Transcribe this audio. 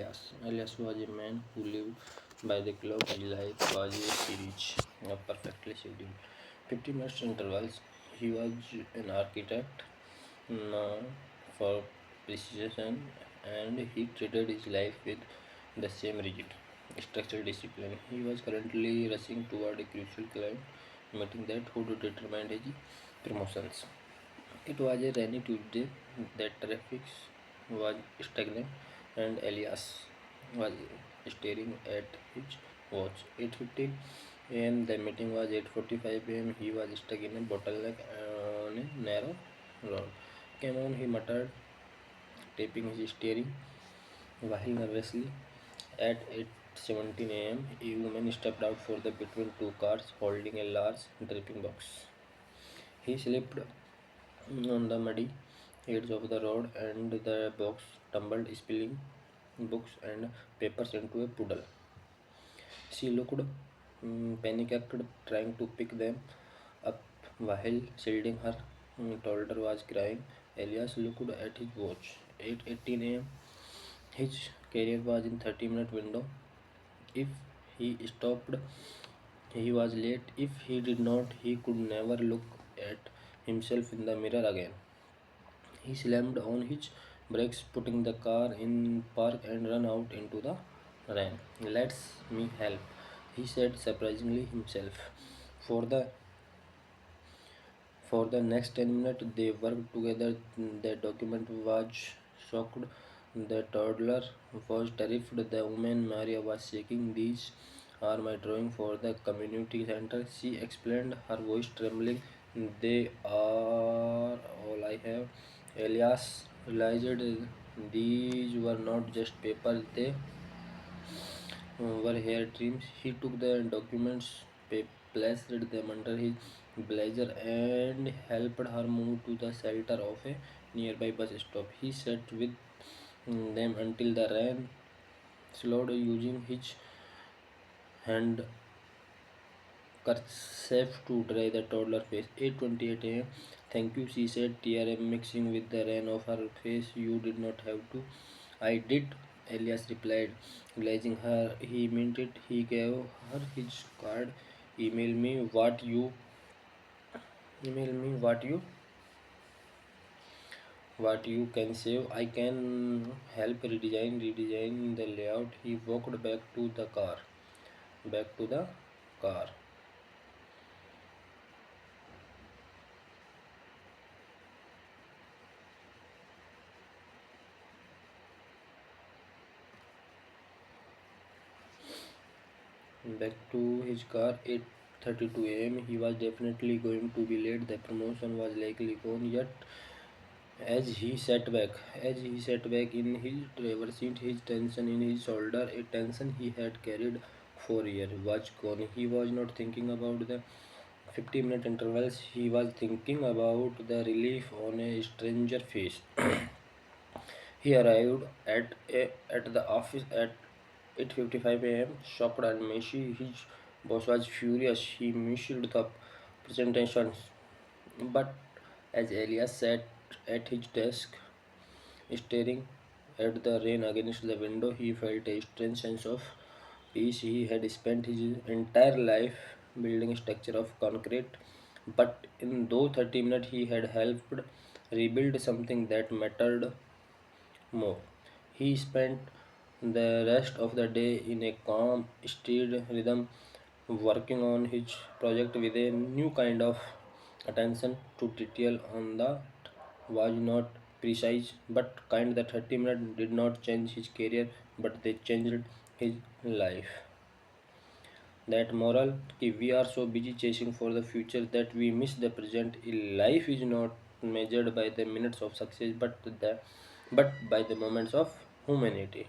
Elias. Elias was a man who lived by the clock. His life was a series of perfectly scheduled 50 minutes intervals. He was an architect known for precision, and he treated his life with the same rigid, structured discipline. He was currently rushing toward a crucial client meeting that would determine his promotions. It was a rainy Tuesday. The traffic was stagnant, and Elias was staring at his watch. 8:15 a.m. The meeting was 8:45 a.m. He was stuck in a bottleneck on a narrow road. Come on, he muttered, tapping his steering while nervously. At 8:17 a.m., a woman stepped out for the between two cars, holding a large dripping box. He slipped on the muddy edge of the road, and the box tumbled, spilling books and papers into a puddle. She looked panicked, trying to pick them up while shielding her toddler was crying. Elias looked at his watch. 8:18 a.m. His career was in 30-minute window. If he stopped, he was late. If he did not, he could never look at himself in the mirror again. He slammed on his brakes, putting the car in park and ran out into the rain. Let's me help, he said, surprisingly himself. For the for the next 10 minutes, they worked together. The document was shocked. The toddler was terrified. The woman Maria was shaking. These are my drawing for the community center, she explained, her voice trembling. They are all I have. Elias realized these were not just paper, they were hair trims. He took the documents, placed them under his blazer, and helped her move to the shelter of a nearby bus stop. He sat with them until the rain slowed, using his hand kerchief to dry the toddler's face. 8:28 a.m. Thank you, she said, tear mixing with the rain of her face. You did not have to. I did, Elias replied, realizing her he meant it. He gave her his card. Email me what you email me what you can save. I can help redesign the layout. He walked back to the car. Back to his car. 8:32 a.m. He was definitely going to be late. The promotion was likely gone. Yet, as he sat back in his driver's seat, his tension in his shoulder, a tension he had carried for years, was gone. He was not thinking about the 50-minute intervals. He was thinking about the relief on a stranger face. He arrived at the office at 8:55 a.m., shocked and messy. His boss was furious. He missed the presentations. But as Elias sat at his desk, staring at the rain against the window, he felt a strange sense of peace. He had spent his entire life building a structure of concrete, but in those 30 minutes, he had helped rebuild something that mattered more. He spent the rest of the day in a calm, steady rhythm, working on his project with a new kind of attention to detail on that was not precise but kind. The 30 minutes did not change his career, but they changed his life. That moral कि we are so busy chasing for the future that we miss the present. Life is not measured by the minutes of success, but by the moments of humanity.